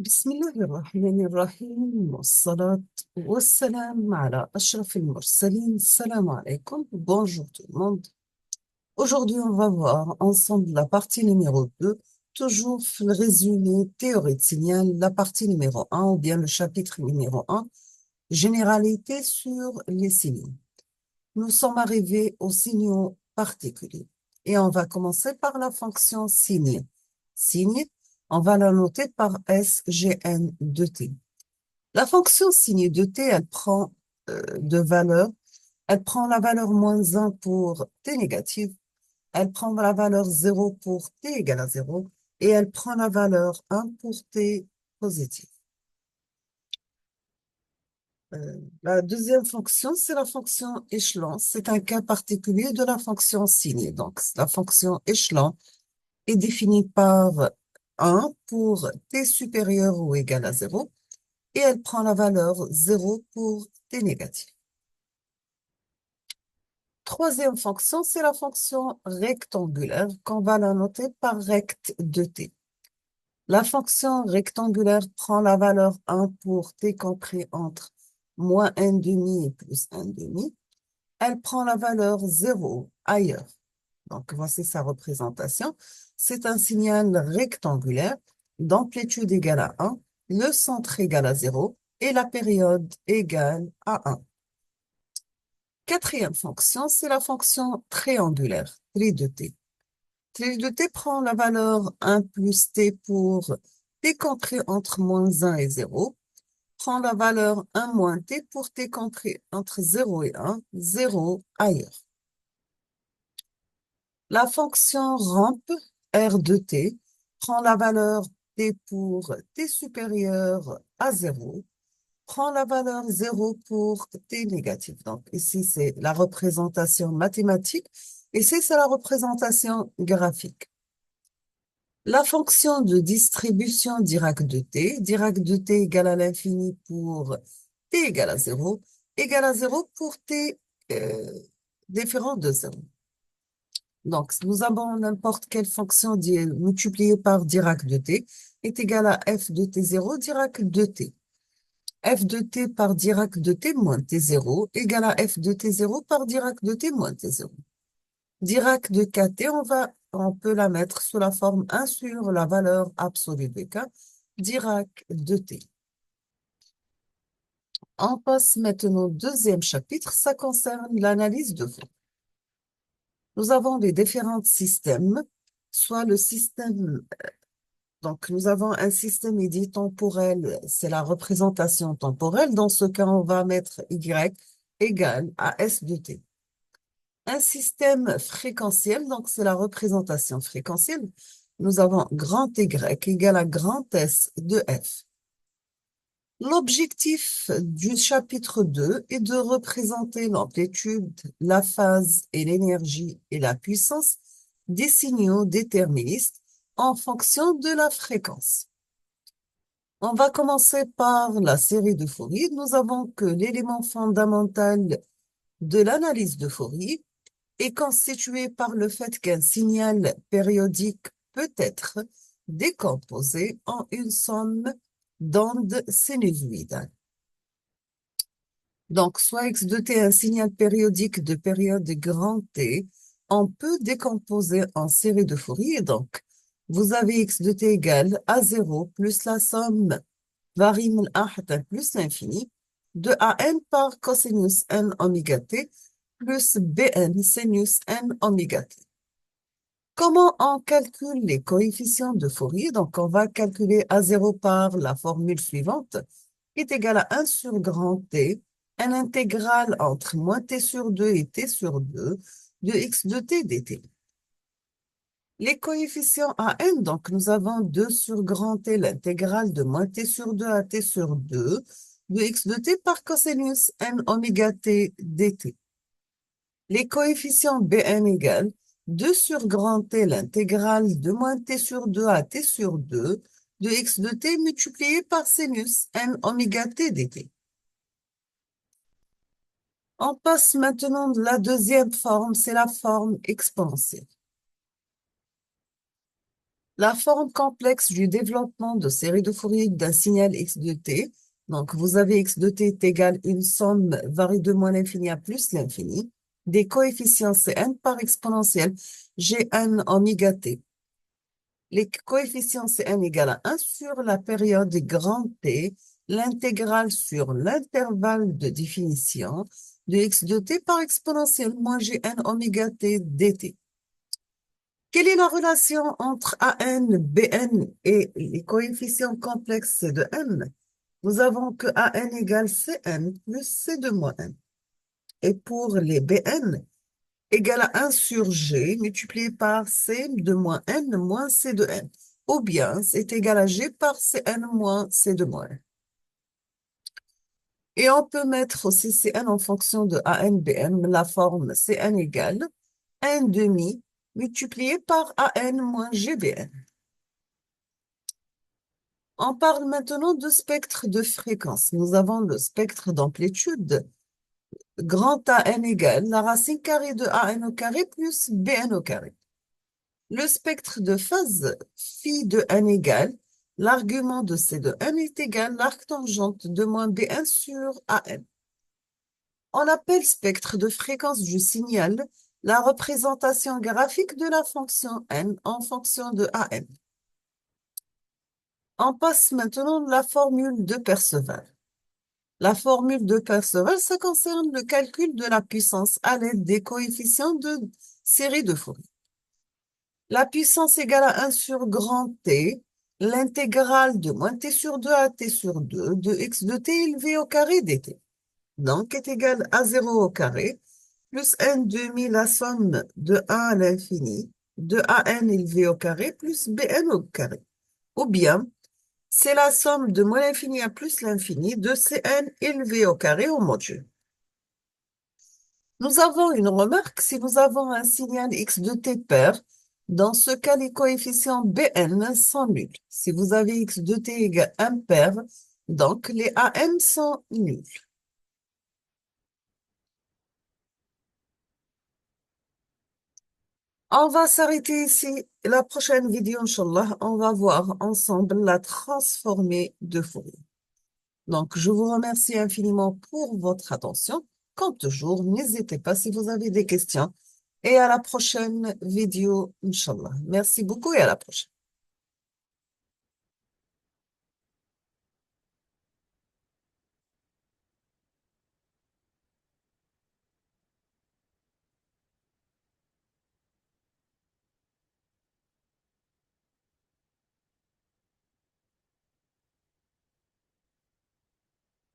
بسم الله الرحمن الرحيم والصلاة والسلام على أشرف المرسلين. Salam alaikum. Bonjour tout le monde. Aujourd'hui, on va voir ensemble la partie numéro 2, toujours le résumé théorie de signal, la partie numéro 1 ou bien le chapitre numéro 1, généralité sur les signaux. Nous sommes arrivés aux signaux particuliers et on va commencer par la fonction signe. Signe, on va la noter par SGN de T. La fonction signe de T, elle prend elle prend la valeur -1 pour T négatif, elle prend la valeur 0 pour T égale à 0 et elle prend la valeur 1 pour T positif. La deuxième fonction, c'est la fonction échelon. C'est un cas particulier de la fonction signe. Donc, la fonction échelon est définie par 1 pour T supérieur ou égal à 0 et elle prend la valeur 0 pour T négatif. Troisième fonction, c'est la fonction rectangulaire qu'on va la noter par rect de T. La fonction rectangulaire prend la valeur 1 pour T compris entre moins 1 demi et plus 1 demi. Elle prend la valeur 0 ailleurs. Donc, voici sa représentation. C'est un signal rectangulaire d'amplitude égale à 1, le centre égale à 0 et la période égale à 1. Quatrième fonction, c'est la fonction triangulaire, tri de t. Tri de t prend la valeur 1 plus t pour t compris entre -1 et 0, prend la valeur 1 moins t pour t compris entre 0 et 1, 0 ailleurs. La fonction rampe R de t prend la valeur t pour t supérieur à 0, prend la valeur 0 pour t négatif. Donc ici, c'est la représentation mathématique. Ici, c'est la représentation graphique. La fonction de distribution Dirac de t égale à l'infini pour t égale à 0, égale à 0 pour t différent de 0. Donc, nous avons n'importe quelle fonction multipliée par Dirac de t est égale à f de t0 Dirac de t. F de t par Dirac de t moins t0 égale à f de t0 par Dirac de t moins t0. Dirac de kt, on peut la mettre sous la forme 1 sur la valeur absolue de k, Dirac de t. On passe maintenant au deuxième chapitre, ça concerne l'analyse de Fourier. Nous avons les différents systèmes, soit le système, donc nous avons un système dit temporel, c'est la représentation temporelle. Dans ce cas, on va mettre y égale à s de t. Un système fréquentiel, donc c'est la représentation fréquentielle. Nous avons grand Y égale à grand S de F. L'objectif du chapitre 2 est de représenter l'amplitude, la phase et l'énergie et la puissance des signaux déterministes en fonction de la fréquence. On va commencer par la série de Fourier. Nous avons que l'élément fondamental de l'analyse de Fourier est constitué par le fait qu'un signal périodique peut être décomposé en une somme d'ondes sinusoïdales. Donc, soit x de t est un signal périodique de période grand T, on peut décomposer en série de Fourier. Donc, vous avez x de t égale à 0 plus la somme varie من واحد plus l'infini de an par cosinus n oméga t plus bn sinus n oméga t. Comment on calcule les coefficients de Fourier? Donc, on va calculer A0 par la formule suivante, qui est égale à 1 sur grand T, n intégrale entre moins t sur 2 et t sur 2 de x de t dt. Les coefficients à n, donc nous avons 2 sur grand T, l'intégrale de moins t sur 2 à t sur 2 de x de t par cosinus n oméga t dt. Les coefficients Bn égale 2 sur grand T, l'intégrale de moins t sur 2 à t sur 2 de x de t multiplié par sinus n oméga t dt. On passe maintenant de la deuxième forme, c'est la forme exponentielle. La forme complexe du développement de série de Fourier d'un signal x de t. Donc, vous avez x de t est égal à une somme varie de moins l'infini à plus l'infini des coefficients Cn par exponentielle Gn oméga t. Les coefficients Cn égale à 1 sur la période grand T, l'intégrale sur l'intervalle de définition de x de t par exponentielle moins Gn oméga t dt. Quelle est la relation entre AN, BN et les coefficients complexes C de n? Nous avons que AN égale Cn plus C de moins n. Et pour les BN, égale à 1 sur G multiplié par C de moins n moins C de n. Ou bien, c'est égal à G par Cn moins C de moins n. Et on peut mettre aussi Cn en fonction de AN, BN, la forme Cn égale 1 demi multiplié par AN moins GBN. On parle maintenant de spectre de fréquence. Nous avons le spectre d'amplitude. Grand AN égale la racine carrée de AN au carré plus BN au carré. Le spectre de phase phi de n égale l'argument de C de n est égal à l'arctangente de moins BN sur AN. On appelle spectre de fréquence du signal la représentation graphique de la fonction n en fonction de AN. On passe maintenant à la formule de Perceval. La formule de Perceval, ça concerne le calcul de la puissance à l'aide des coefficients de série de Fourier. La puissance égale à 1 sur grand T, l'intégrale de moins T sur 2 à T sur 2 de x de T élevé au carré dt. Donc, est égal à 0 au carré, plus n demi la somme de 1 à l'infini, de an élevé au carré, plus bn au carré. Ou bien, c'est la somme de moins l'infini à plus l'infini de Cn élevé au carré au module. Nous avons une remarque, si nous avons un signal x de t pair, dans ce cas, les coefficients Bn sont nuls. Si vous avez x de t égale impair, donc les An sont nuls. On va s'arrêter ici. La prochaine vidéo, Inch'Allah, on va voir ensemble la transformée de Fourier. Donc, je vous remercie infiniment pour votre attention. Comme toujours, n'hésitez pas si vous avez des questions. Et à la prochaine vidéo, Inch'Allah. Merci beaucoup et à la prochaine.